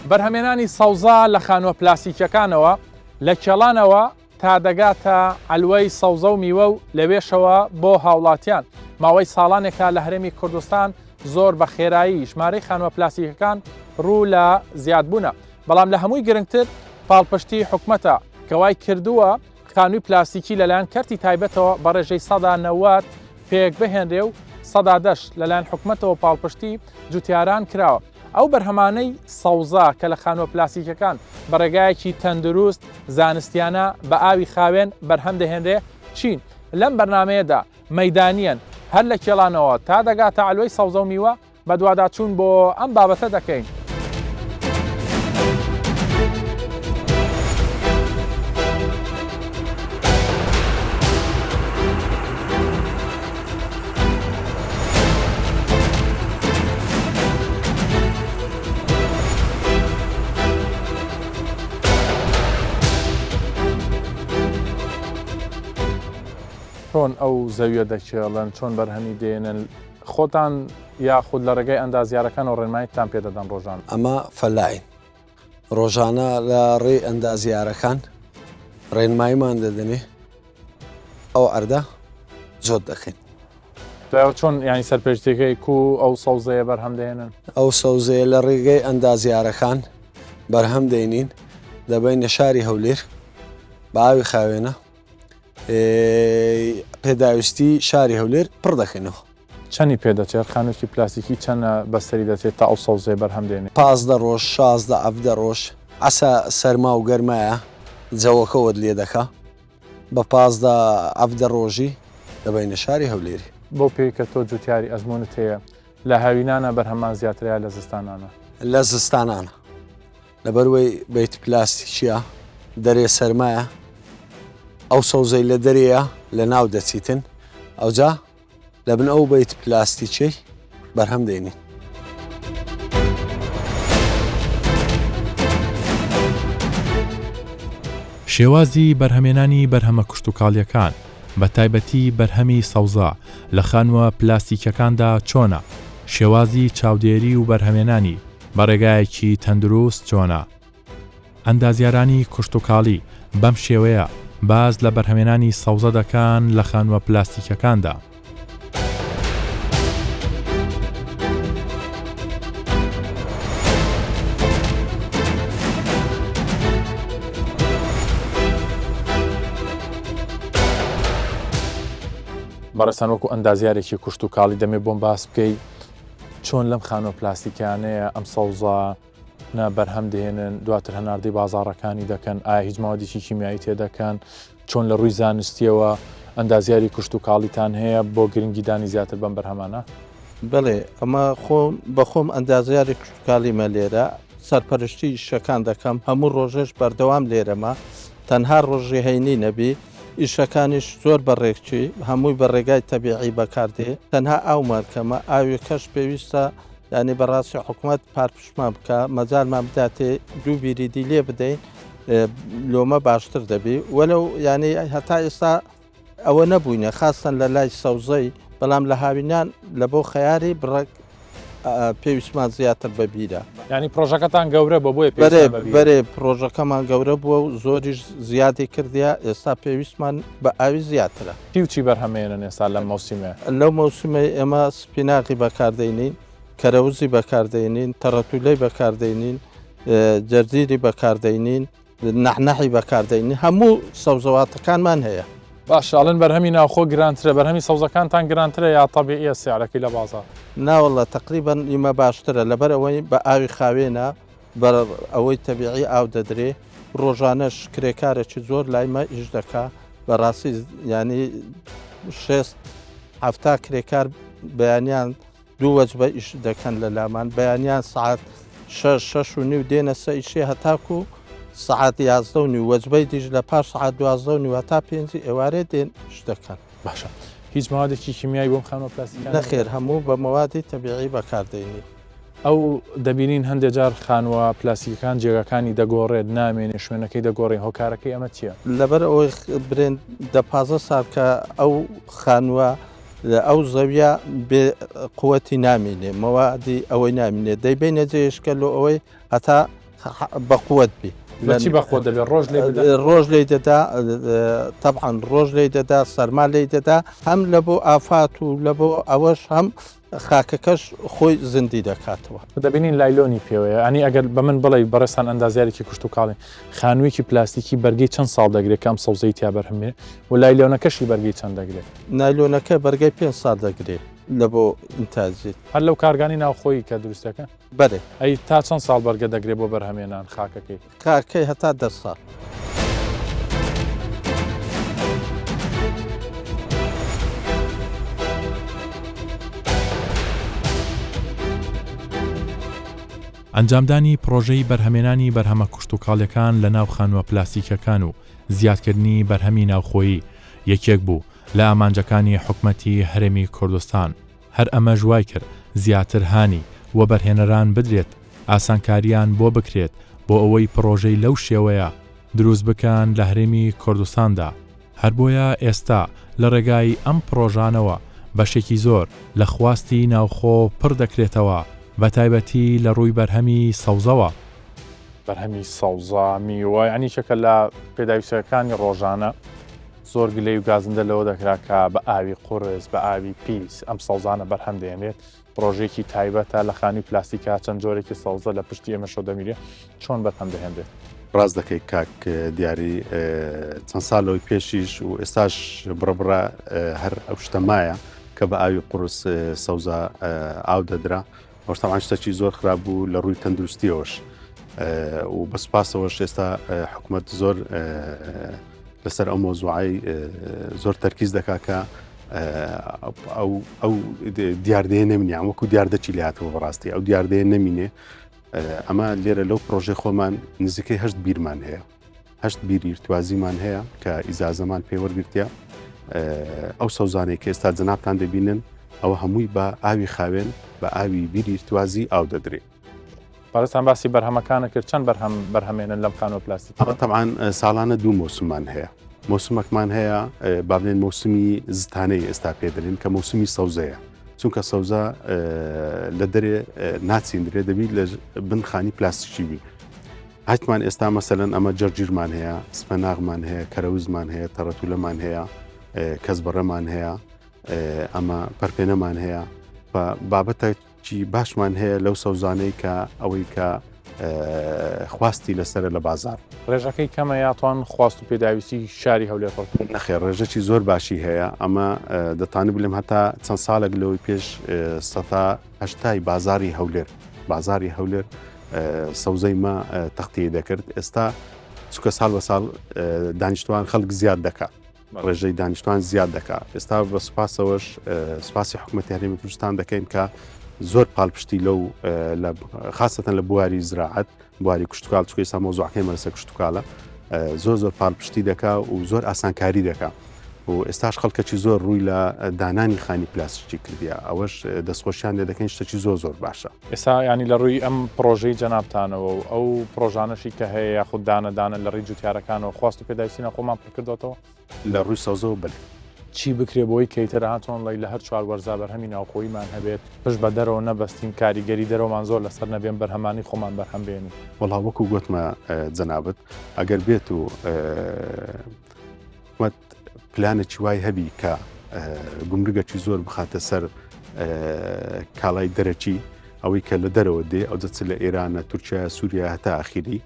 بەرهەمێنانی سەوزا لە خانووە پلاسیکیەکانەوە لە کێڵانەوە تا دەگاتە ئەلوەی سەوزە و میوە و لەوێشەوە بۆ هاوڵاتیان. ماوەی ساڵانێکە لە هەرێمی کوردستان زۆر بە خێرایی ژمارەی خانووە پلاسیکەکان ڕوو لە زیادبوونە. بەڵام لە هەمووی گرنگتر پاڵپشتی حکومەتە کەوای کردووە خانووی پلاسیکی لەلایەن کەرتی تایبەتەوە بە ڕێژەی ١٩٠ پێک بهێنرێ و ١١٠ لەلایەن حکومەتەوە پاڵپشتی جوتیاران کراوە. ئەو بەرهەمانەی سەوزا کە لە خانووە پلاسیکەکان بە ڕێگایەکی تەندروست زانستیانە بە ئاوی خاوێن بەرهەم دەهێنرێ چین. لەم بەرنامەیەدا مەیدانیەن هەر لە کێڵانەوە تا دەگاتە ئەلوەی سەوزە و میوە بە دوواداچوون بۆ ئەم بابەتە دەکەین. چۆن ئەو زەویە دەکێڵن چۆن بەرهەمی دێنن خۆتان یاخود لە ڕێگەی ئەندازیارەکان و ڕێنماییتان پێدەدەن ڕۆژانە؟ ئەمە فەلاین ڕۆژانە لە ڕێی ئەندازیارەکان ڕێنماییمان دەدەنێ ئەو ئەردە جۆت دەکەین. چۆن ینی سەرپێشتەکەی کو ئەو سەوزەیە بەرهەم دێنن؟ ئەو سەوزەیە لە ڕێگەی ئەندازیارەکان بەرهەم دێنین دەبینە شاری هەولێر بە ئاوی خاوێنە پێداویستی شاری هەولێر پڕ دەکەنەوە. چەندی پێدەچێت خانوویەکی پلاسیکی چەندە بەسەری دەچێت تا ئەو سەوزەیە بەرهەم دێنێت؟ 15 ڕۆژ 16 17 ڕۆژ ئەسا سەرما و گەرمایە جەوەکەوت لێ دەکا بە 15 17 ڕۆژی دەبینە شاری هەولێری. بۆ پێی کە تۆ جوتیاری ئەزمونت هەیە لە هاوینانە بەرهەمان زیاترە لە زستانانە؟ لە زستانانە لەبەروەی بیت پلاستیکیە دەرێ سەرمایە ئەو سەوزەی لە دەرەیە لە ناو دەچیتن ئەوجا لە بن ئەو بیت پلاستیکەی بەرهەم دێنین. شێوازی بەرهەمێنانی بەرهەمە کوشتتوکاڵیەکان بە تایبەتی بەرهەمی سەوزا لە خانووە پلاسیکەکاندا چۆنە؟ شێوازی چاودێری و بەرهەمێنانی بە ڕێگایەکی تەندروست چۆنە؟ ئەندازیارانی کوشتتوکاڵی بەم شێوەیە باز لە بەرهەمێنانی سەوزە دەکەن لە خانووە پلاسیکەکاندا. بەڕێستان وەکو ئەندازیارێکی کوشتتوکاڵی دەمێ بۆم باس بکەی چۆن لەم خانووە پلاسیکانەیە ئەم سەوزە بەرهەم دێنن دواتر هەناردەی بازاڕەکانی دەکەن ئایا هیچ ماوەدێکی کیمیایی تێدەکەن چۆن لە ڕووی زانستیەوە ئەندازیاری کوشتتوکاڵیتان هەیە بۆ گرنگیدانی زیاتر بەم بەرهەمانە؟ بڵێ ئەمە بەخۆم ئەندازیاری کوشتتوکاڵیمە لێرە سەرپەرشتی شەکان دەکەم هەموو ڕۆژێش بەردەوام لێرەمە تەنها ڕۆژی هەینی نەبی ئیشەکانیش زۆر بەڕێکچی هەمووی بە ڕێگای تەبیعی بەکاردێ تەنها ئاو مارکەمە ئاوی کەش پێویستە ینی بەڕاستی حکوومەت پارپشمان بکە مەجالمان بداتێ دوو بیریدی لێ بدەین لۆمە باشتر دەبی وەلو ینی هەتا ئێستا ئەوە نەبووینە خاستن لە لای سەوزەی بەڵام لە هاوینان لە بۆ خەیاری بڕێک پێویستمان زیاتر بەبیرە. ینی پرۆژەکەتان گەورە بە بۆیە بەرێ پرۆژەکەمان گەورە بووە و زۆریش زیادی کردیا ئێستا پێویستمان بە ئاوی زیاترە. چی بەرهەمێنن ئێستا لەم مەوسیمە؟ لەو مەوسیمەی ئێمە سپیناقی بەکاردەینین کەرەوزی بەکاردەینین تەڕەتولەی بەکاردەینین جەرجیری بەکاردەینین نەحنەحی بەکاردەینین هەموو سەوزەواتەکانمان هەیە. باشڵن بەرهەمی ناوخۆ گرانترە بەرهەمی سەوزەکانتان گرانترە یا تەبیعیە سیارەکەی لە بازار؟ ناوەڵە تقریبان ئیمە باشترە لەبەر ئەوەی بە ئاوی خاوێنە بە ئەوەی تەبیعی ئاو دەدرێ ڕۆژانەش کرێکارێکی زۆر لایمە ئیش دەکا بەڕاستی ینی 6 کرێکار بەیانیان دوو وەجبە ئیش دەکەن لە لامان بەیانیان سعات 6:30 دێنە سە ئیشێ هەتاکو سعات 11 وەجبەی دیش لە پاش سعات 12 هەتا 5 ئێوارێ دێن ئیش دەکەن. باشە هیچ ماوەدێکی کیمیایی بۆم خانووە پلاسیکان نەخێر هەموو بە مەوادی تەبیعی بەکاردەینی. ئەو دەبینین هەندێک جار خانووە پلاسیکەکان جێگەکانی دەگۆڕێت نامێنێ شوێنەکەی دەگۆڕی هۆکارەکەی ئەمە چییە؟ لەبەر ئەوەی برێن 15 سال کە ئەو خانووە ئەو زەویە بێ قووەتی نامێنێ مەوادی ئەوەی نامێنێ دەیبینە جێشکە لۆ ئەوەی هەتا بەقوت بی لەچی بەخۆ دەبێت ڕۆژ لێ بدە ڕۆژ لی دەدا طبعاً ڕۆژ لی دەدا سەرما لی دەدا هەم لە بۆ ئافات و لە بۆ ئەوەش هەم خاکەکەش خۆی زیندی دەکاتەوە. دەبینین لایلۆنی پێوەیە ئەنی ئەگەر بە من بڵێ بەڕێستان ئەندازیارێکی کوشت و کاڵێ خانوویەکی پلاستیکی بەرگەی چەند ساڵ دەگرێت کام سەوزەی تیا بەرهەمێ و لایلۆنەکەشی بەرگەی چەند دەگرێت نایلۆنەکە بەرگەی 5 ساڵ دەگرێت لە بۆ ئینتاجیت هەر لەو کارگانی ناوخۆی کە دروستەکە بەرێ ئەی تا چەند ساڵ بەرگە دەگرێت بۆ بەرهەمێنان خاکەکەی کارکەی هەتا 10 ساڵ. ئەنجامدانی پرۆژەی بەرهەمێنانی بەرهەمە کوشتتوکاڵیەکان لە ناو خانووە پلاستیکەکان و زیادکردنی بەرهەمی ناوخۆیی یەکێک بوو لە ئامانجەکانی حکومەتی هەرێمی کوردستان. هەر ئەمە ژوای کرد زیاتر هانی و بەرهێنەران بدرێت ئاسانکاریان بۆ بکرێت بۆ ئەوەی پرۆژەی لەو شێوەیە دروست بکەن لە هەرێمی کوردستاندا. هەر بۆیە ئێستا لە ڕێگای ئەم پرۆژانەوە بەشێکی زۆر لە خواستی ناوخۆ پڕ دەکرێتەوە بە تایبەتی لە ڕووی بەرهەمی سەوزەوە. بەرهەمی سەوزە میوە ینی چەکە لە پێداویستەکانی ڕۆژانە زۆر گلەی و گازندە لەوە دەکرا کە بە ئاوی قورس بە ئاوی پیس ئەم سەوزانە بەرهەم دێنێت پرۆژێکی تایبەتە لە خانی پلاستیکا چەند جۆرێکی سەوزە لە پشتی ئێمەشۆ دەمیرێ چۆن بەرهەم دەهێنرێت. ڕاست دەکەی کاک دیاری چەند ساڵەوەی پێشیش و ئێستاش بڕبڕە هەر ئەو شتەمایە کە بە ئاوی قورس سەوزە ئاو دەدرا ئەوشتەوان شتێکی زۆر خراپ بوو لە ڕووی تەندروستیەوەش و بەسپاسەوەش ئێستا حکوومەت زۆر لەسەر ئەو مۆزوعی زۆر تەرکیز دەکا کە ئەو دیاردەیە نەمینیان وەکو دیاردەچی لاتەوە بەڕاستی ئەو دیاردەیە نەمینێ ئەمە لێرە لەو پرۆژەی خۆمان نزیکەی 8 بیرمان هەیە 8 بیری توازیمان هەیە کە ئیزازەمان پێوەرگرتیا ئەو سەوزانەی کە ئێستا جەنابتان دەبینن ئەوە هەمووی بە ئاوی خاوێن بە ئاوی بیری توازی ئاو دەدرێت. بەڕێستان باسی بەرهەمەکانە کرد چەند بەرهەمێنن لەم خانووە پلاستیک طبعاً ساڵانە 2 مۆسممان هەیە مۆسمەکمان هەیە با بڵێن مۆسمی زستانەی ئێستا پێدرێن کە مۆسمی سەوزەیە چونکە سەوزە لە دەرێ ناچیندرێت دەبی لە بنخانی پلاستیکی بی هەتمان ئێستا مەسەلەن ئەمە جەرجیرمان هەیە سپەناغمان هەیە کەرەوزمان هەیە تەڕەتولەمان هەیە کەسبەڕەمان هەیە ئەمە پەرپێنەمان هەیە بابەتێکی باشمان هەیە لەو سەوزانەی کە ئەوەی کە خواستی لەسرە لە بازار ڕێژەکەی کەمە یاتوان خواست و پێداویستی شاری هەولێر نەخێر ڕێژەکی زۆر باشی هەیە ئەمە دەتوانێت بڵێم هەتا چەند ساڵێک لەوەی پێش 1970 بازاری هەولێر بازاری هەولێر سەوزەی مە تەختەیە دەکرد ئێستا چکە ساڵ بە ساڵ دانیشتوان خەڵک زیاد دەکات ڕێژەی دانیشتوان زیاد دەکات ئێستا بە سوپاسەوەش سوپاسی حکوومەتی هەرێمی کوردستان دەکەین کە زۆر پاڵپشتی لەو خاستەن لە بواری زراعەت بواری کوشتتوکال چکە ئێستا مۆزوعەکەی مەرسە کوشتتوکالە زۆر پاڵپشتی دەکا و زۆر ئاسانکاری دەکا و ئێستاش خەڵکەکی زۆر ڕووی لە دانانی خانی پلاستیکی کردیا ئەوەش دەستخۆشیان لێ دەکەین شتێکی زۆر باشە ئێستا ینی لە ڕووی ئەم پرۆژەی جەنابتانەوە و ئەو پرۆژانەشی کە هەیە یاخود دانەدانە لە ڕێی جوتیارەکانەوە خواست و پێداویستینە خۆمان پڕکردوەوە لە ڕووی سەوزەوە بڵێ چی بکرێ بۆی کەیتر هاتۆن لای لە هەر چوار وەرزا بەرهەمی ناوخۆیمان هەبێت پشت بە دەرەوە نەبەستین کاریگەری دەرەوەمان زۆر لەسەر نەبێن بەرهەمانی خۆمان بەرهەم بێنین وەڵا وەکو گوتمە جەنابەت ئەگەر بێت و حکومەت پلانێکی وای هەبی کە گومرگەکی زۆر بخاتە سەر کاڵای دەرەکی ئەوەی کە لە دەرەوە دێ ئەو دەچ لە ئێرانە تورکیا سووریا هەتا ئاخیری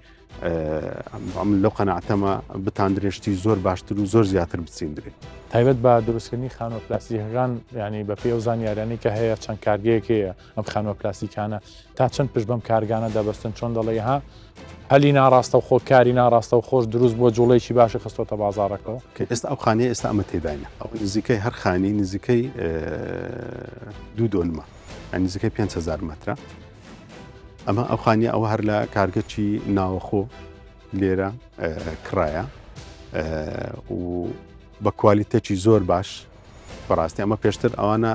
لەو قەنەعەتەمە بتاندرێشتی زۆر باشتر و زۆر زیاتر بچیندرێت تایبەت بە دروستکردنی خانووە پلاستیکەکان ینی بە پێ و زانیاریانی کە هەیە چەند کارگەیەک هەیە ئەم خانووە پلاستیکانە تا چەند پشت بەم کارگانە دەبەستن چۆن دەڵێ ها هەلی ناڕاستە و خۆکاری ناڕاستە و خۆش دروست بۆ جوڵەیەکی باشی خستۆتە بازارەکەەوە کە ئێستا ئەو خانەیە ئێستا ئەمە تێداینە ئەو نزیکەی هەر خانی نزیکەی 2 دۆنمە نزیکەی 5,000 مترە ئەمە ئەو خانیە ئەوە هەر لە کارگەکی ناوەخۆ لێرە کرایە و بە کوالیتێکی زۆر باش بەڕاستی ئەمە پێشتر ئەوانە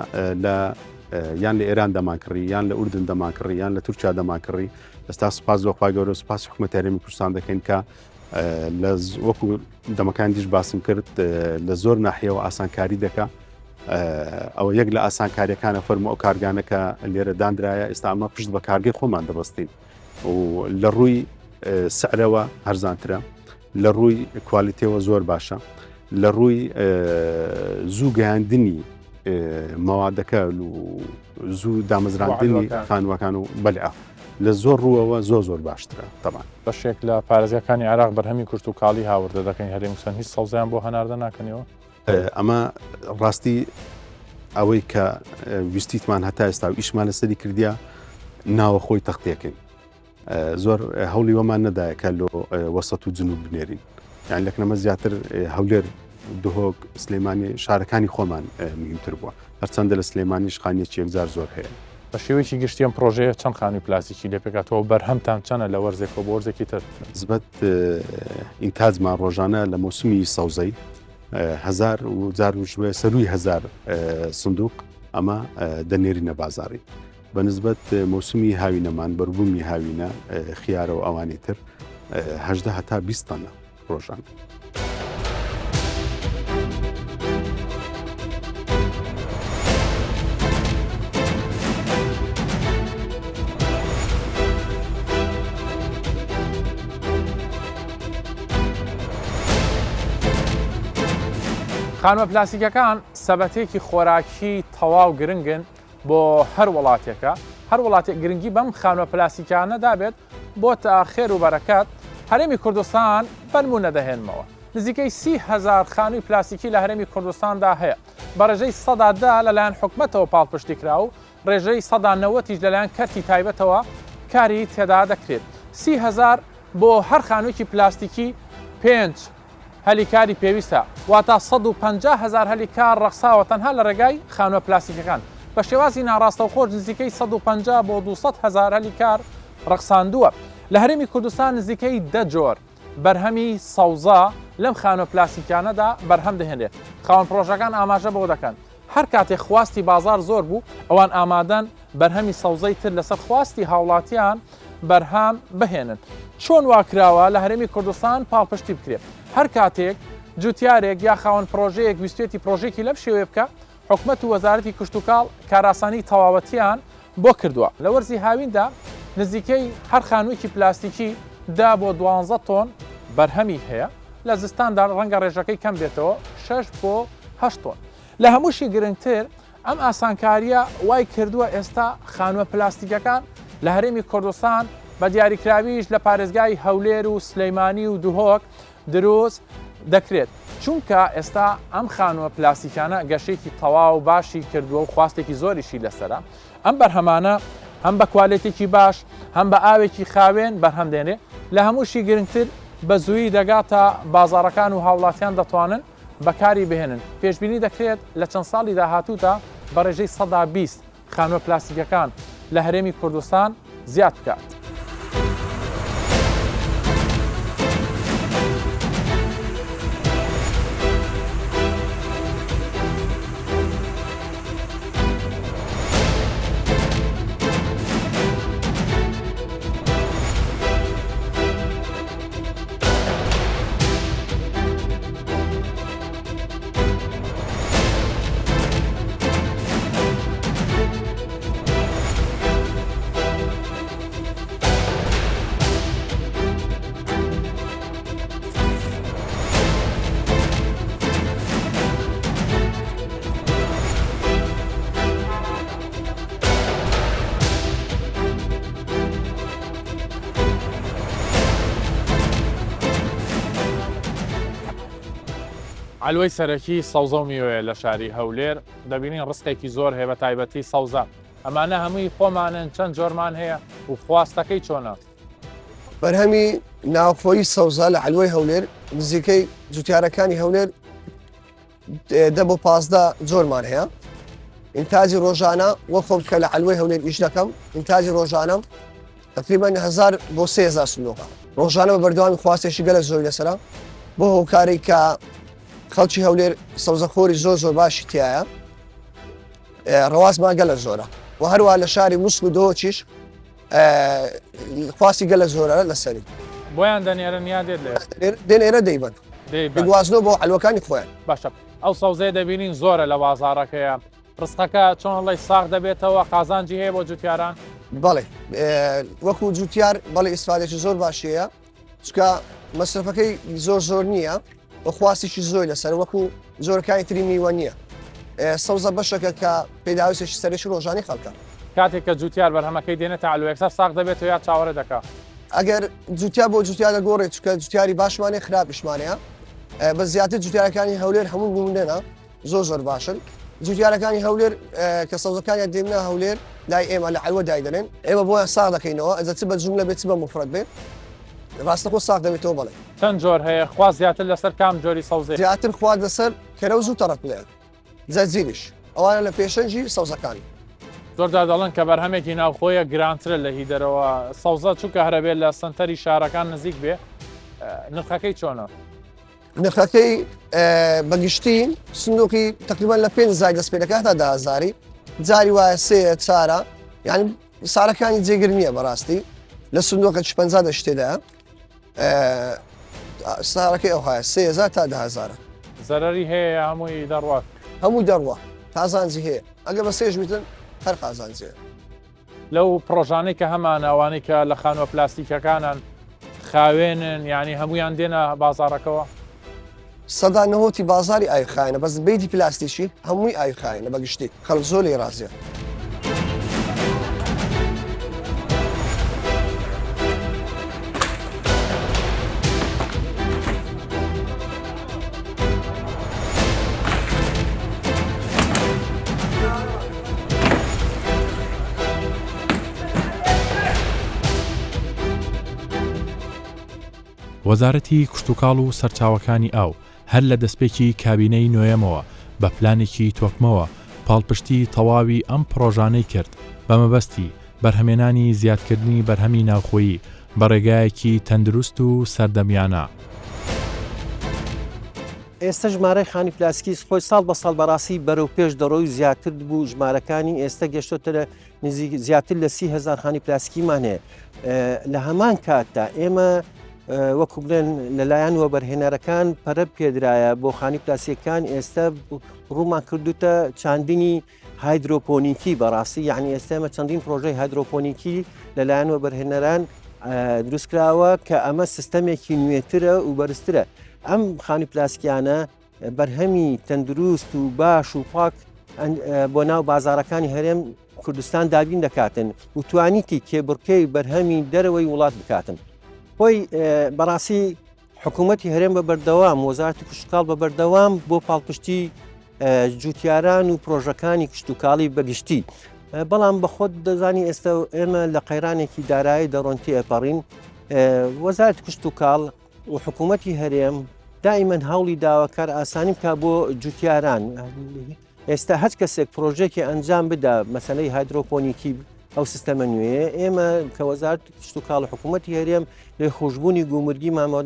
یان لە ئێران دەماکڕی یان لە ئوردن دەماکڕی یان لە تورکیا دەماکڕی ئێستا سوپاس زۆخوای گەورە سوپاسی حکوومەتی هەرێمی کوردستان دەکەین کە وەکو دەمەکان دیش باسم کرد لە زۆر ناحیەوە ئاسانکاری دەکا ئەوە یەک لە ئاسانکاریەکانە فەرمو ئەو کارگانەکە لێرە دانرایە ئێستا ئەمە پشت بە کارگەی خۆمان دەبەستین و لە ڕووی سعرەوە هەرزانترە لە ڕووی کوالیتیەوە زۆر باشە لە ڕووی زوو گەیاندنی مەوادەکە و زوو دامەزراندنی خانووەکان و بەلع لە زۆر ڕووەوە زۆر باشترە طبعا بەشێک لە پارێزەکانی عێراق بەرهەمی کورت و کاڵی هاوردە دەکەین هەرێمی کوردستان هیچ سەوزیان بۆ هەناردە ناکەنەوە ئەمە ڕاستی ئەوەی کە ویستیتمان هەتا ئێستا و ئیشمان لەسەری کردیا ناوە خۆی تەختێکن زۆر هەوڵی وەمان نەدایە کە لۆ وەسەت و جنوب بنێرین یان لەکنەمە زیاتر هەولێر دهۆک سلێمانی شارەکانی خۆمان مهمتر بووە هەرچەندە لە سلێمانیش خانیەکی یەکجار زۆر هەیە بە شێوەیەکی گشتیان پرۆژەیە چەند خانووی پلاستیکی لێ پێکاتەوە بەرهەمتان چەنە لە وەرزێکەوە بۆ وەرزێکی تر نسبەت ئینتاجمان ڕۆژانە لە مۆسمی سەوزەی 1000 و جار و ژوێ سەروی 1000 سندوق ئەمە دەنێرینە بازاری بە نسبەت مۆسمی هاوینەمان بەربوومی هاوینە خیارە و ئەوانی تر 18 هەتا 20 تەنە ڕۆژان. خانووە پلاستیکەکان سەبەتێکی خۆراکی تەواو گرنگن بۆ هەر وڵاتێکە هەر وڵاتێک گرنگی بەم خانووە پلاستیکانە دابێت بۆ تا خێر و بەرەکات هەرێمی کوردستان بەنمونە دەهێنمەوە نزیکەی 30,000 خانووی پلاستیکی لە هەرێمی کوردستاندا هەیە بە ڕێژەی 100دا لەلایەن حکومەتەوە پاڵپشتی کرا و ڕێژەی 190 لەلایەن کەرتی تایبەتەوە کاری تێدا دەکرێت 30,000 بۆ هەر خانوویکی پلاستیکی 5 هەلیکاری پێویستە واتە 150,000 هەلیکار ڕەخساوە تەنها لە ڕێگای خانووە پلاستیکەکان بە شێوازی ناڕاستەوخۆش نزیکەی 150 بۆ 200,000 هەلیکار ڕەخساندووە لە هەرێمی کوردستان نزیکەی 10 جۆر بەرهەمی سەوزا لەم خانووە پلاستیکانەدا بەرهەم دەهێنێت خاوەن پرۆژەکان ئاماژە بۆ دەکەن هەر کاتێک خواستی بازار زۆر بوو ئەوان ئامادەن بەرهەمی سەوزەی تر لەسەر خواستی هاوڵاتیان بەرهەم بهێنن چۆن واکراوە لە هەرێمی کوردستان پاڵپشتی بکرێت هەر کاتێک جوتیارێک یا خاوەن پرۆژەیەک ویستێتی پرۆژێکی لەم شێوێ بکە حکومەت و وەزارەتی کشت و کاڵ کاراسانی تەواوەتیان بۆ کردووە لە وەرزی هاویندا نزیکەی هەر خانوویکی پلاستیکی 10 بۆ 12 تۆن بەرهەمی هەیە لە زستاندا ڕەنگە ڕێژەکەی کەم بێتەوە 6 بۆ 8 تۆن لە هەمووشی گرنگتر ئەم ئاسانکاریە وای کردووە ئێستا خانووە پلاستیکەکان لە هەرێمی کوردستان بە دیاریکراویش لە پارێزگای هەولێر و سلەیمانی و دوهۆک دروست دەکرێت چونکە ئێستا ئەم خانووە پلاستیکانە گەشێکی تەواو باشی کردووە و خواستێکی زۆریشی لەسرە ئەم بەرهەمانە هەم بە کوالێتێکی باش هەم بە ئاوێکی خاوێن بەرهەم دێنێ لە هەمووشی گرنگتر بە زووی دەگاتە بازاڕەکان و هاوڵاتیان دەتوانن بەکاری بهێنن پێشبینی دەکرێت لە چەند ساڵی داهاتوودا بە ڕێژەی 120 خانووە پلاستیکەکان لە هەرێمی کوردستان زیاد بکات. علوەی سەرەکی سەوزە و میوەیە لە شاری هەولێر دەبینین ڕستێکی زۆر هەیە بە تایبەتی سەوزە ئەمانە هەمووی خۆمانن چەند جۆرمان هەیە و خواستەکەی چۆنە بەرهەمی ناوخۆیی سەوزە لە علوەی هەولێر نزیکەی جوتیارەکانی هەولێر 10 بۆ 15 جۆرمان هەیە ئینتاجی ڕۆژانە وە خۆم کە لە علوەی هەولێر ئیش دەکەم ئینتاجی ڕۆژانەم تقریباً 1000 بۆ 3000 سندوقە ڕۆژانە بە بەردەوامی خواستێکی گەلە زۆری لەسەرە بۆ هۆکاری کە خەڵکی هەولێر سەوزەخۆری زۆر باشی تایە ڕەوازمان گەلە زۆرە و هەروە لە شاری مووسڵ و دۆچیش خواستی گەلە زۆرە لەسەری بۆیان دەنێرن یا دێت دێنێرە دەیبن دەگوازنەوە بۆ حلوەکانی خۆیان باشە ئەو سەوزەیە دەبینین زۆرە لە بازاڕەکەیە ڕستەکە چۆن لەی ساغ دەبێتەوە قازانجی هەیە بۆ جوتیاران بەڵێ وەکو جوتیار بەڵێ ئیسفادێکی زۆر باشەیە چکە مەسرفەکەی زۆر نییە بە خواستێکی زۆری لەسەر وەکو زۆرەکانی تری میوە نییە سەوزە بەشەکە کە پێداویستێکی سەرێکی ڕۆژانی خەڵکە کاتێک کە جوتیار بەرهەمەکەی دێنێتە ئالوێکسەر ساغ دەبێتەوە یا چاوەڕێ دەکات ئەگەر جوتیا بۆ جوتیا دەگۆڕێت چکە جوتیاری باشمانێ خراپیشمانەیە بە زیاتر جوتیارەکانی هەولێر هەموو بوونێنە زۆر باشن جوتیارەکانی هەولێر کە سەوزەکانیان دێنە هەولێر لای ئێمە لە حەلوە دایدەێن ئێمە بۆیان ساغ دەکەینەوە ئەزە چ بە جوملە بێت بە مفرەت بێت ڕاستەخۆ ساغ دەبێتەوە بەڵێ چەند جۆر هەیە خوا زیاتر لەسەر کام جۆری سەوزێ زیاتر خوا لەسەر کەرەوز و تەڕەپلێن جەرجیریش ئەوانە لە پێشەنجی سەوزەکانی زۆردا دەڵێن کە بەرهەمێکی ناوخۆیە گرانترە لە هیدەرەوە سەوزە چووکە هەرەبێت لە سنتەری شارەکان نزیک بێ نرخەکەی چۆنە؟ نرخەکەی بەگشتی سندوقی تقریبان لە 5 دەست پێ دەکات تا 10,000 جاری وایە 3 4 یعنی سارەکانی جێگر نییە بەڕاستی لە سندوقە 50 دەشتێدا سارەکەی ئەوهای 3,000 تا 10,000 زەرەری هەیە هەمووی دەڕوات هەموو دەڕوە قازانجی هەیە ئەگە بە سێژ بیتن هەر قازانجێ لەو پرۆژانەی کە هەمان ئەوانەی کە لە خانوە پلاستیکەکانان خاوێنن ینی هەمویان دێنە بازارەکەەوە سەدا نەهۆتی بازاری ئایخایەنە بەس بیتی پلاستیکی هەمووی ئایخایەنە بەگشتی خەڵک زۆر لێ ڕازیە وەزارەتی کشتتوکاڵ و سەرچاوەکانی ئاو هەر لە دەستپێکی کابینەی نوێیەمەوە بە پلانێکی تۆکمەوە پاڵپشتی تەواوی ئەم پرۆژانەی کرد بە مەبەستی بەرهەمێنانی زیادکردنی بەرهەمی ناوخۆیی بە ڕێگایەکی تەندروست و سەردەمیانە. ئێستا ژمارەی خانی پلاسکی خۆی ساڵ بە ساڵ بەڕاستی بەرەو پێش دەڕۆی زیاتر بوو ژمارەکانی ئێستا گەشتۆتە زیاتر لە 30,000 خانی پلاسکیمان هەیە لە هەمان کاتدا ئێمە وەکو بڵێن لەلایەن وەبەرهێنەرەکان پەرە پێدرایە بۆ خانی پلاسیەکان ئێستا ڕوومان کردوتە چاندنی هایدرۆپۆنیکی بەڕاستی یعنی ئێستامە چەندین پرۆژەی هایدرۆپۆنیکی لەلایەن وەبەرهێنەران دروستکراوە کە ئەمە سیستەمێکی نوێترە و بەرزترە ئەم خانی پلاسکیانە بەرهەمی تەندروست و باش و پاک بۆ ناو بازارەکانی هەرێم کوردستان دابین دەکاتن و توانیتی کێبڕکەی بەرهەمی دەرەوەی وڵات بکاتن خۆی بەڕاستی حکوومەتی هەرێم بە بەردەوام وەزارەتی کشتتوکاڵ بە بەردەوام بۆ پاڵپشتی جوتیاران و پرۆژەکانی کشتتوکاڵی بەگشتی بەڵام بەخۆت دەزانی ئێستا ئێمە لە قەیرانێکی دارایی دەڕۆنتی ئەپەڕین وەزارەتی کشتتوکاڵ و حکوومەتی هەرێم دائیمەن هەوڵی داواکار ئاسانی بکە بۆ جوتیاران ئێستا هەچ کەسێک پرۆژێکی ئەنجام بدا مەسەلەی هایدرۆپۆنیکی ئەو سیستەمە نوێ ئێمە کە وەزارەتی کشتتوکاڵ و حکوومەتی هەرێم لێ خۆشببوونی گومرگی مامەوە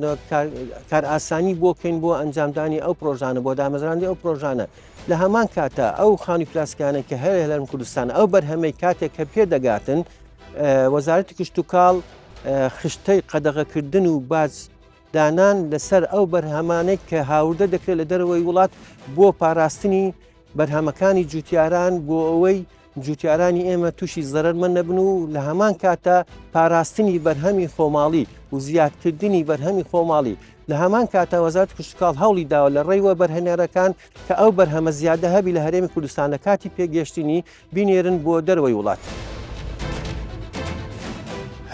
کار ئاسانی بۆکەین بۆ ئەنجامدانی ئەو پرۆژانە بۆ دامەزراندی ئەو پرۆژانە لە هەمان کاتە ئەو خانی پلاسکانە کە هەیە لەم کوردستان ئەو بەرهەمەی کاتێک کە پێدەگاتن وەزارەتی کشتتوکاڵ خشتەی قەدەغەکردن و باز دانان لەسەر ئەو بەرهەمانەی کە هاوردە دەکرێت لە دەرەوەی وڵات بۆ پاراستنی بەرهەمەکانی جوتیاران بۆ ئەوەی جوتیارانی ئێمە تووشی زەرەرمەند نەبن و لە هەمان کاتە پاراستنی بەرهەمی خۆماڵی و زیادکردنی بەرهەمی خۆماڵی لە هەمان کاتە وەزارەتی کشتتوکاڵ هەوڵی داوە لە ڕێی وەبەرهێنەرەکان کە ئەو بەرهەمە زیادە هەبی لە هەرێمی کوردستان لە کاتی پێگەشتنی بینێرن بۆ دەرەوەی وڵات.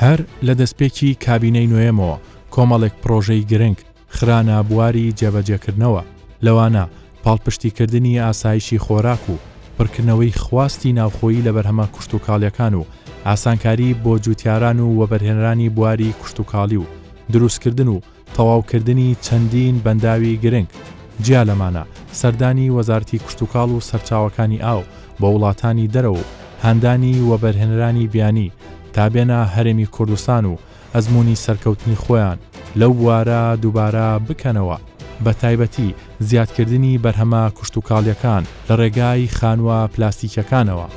هەر لە دەستپێکی کابینەی نوێیەمەوە کۆمەڵێک پرۆژەی گرنگ خرانە بواری جێبەجێکردنەوە لەوانە پاڵپشتیکردنی ئاسایشی خۆراک و پڕکردنەوەی خواستی ناوخۆیی لە بەرهەمە کشتتوکاڵیەکان و ئاسانکاری بۆ جوتیاران و وەبەرهێنەرانی بواری کشتتوکاڵی و دروستکردن و تەواوکردنی چەندین بەنداوی گرنگ جیا لەمانە سەردانی وەزارەتی کشتتوکاڵ و سەرچاوەکانی ئاو بە وڵاتانی دەرەوە و هاندانی وەبەرهێنەرانی بیانی تا بێنە هەرێمی کوردستان و ئەزمموی سەرکەوتنی خۆیان لەو بوارە دووبارە بکەنەوە بە تایبەتی زیادکردنی بەرهەمە کشتتوکاڵیەکان لە ڕێگای خانووە پلاستیکەکانەوە.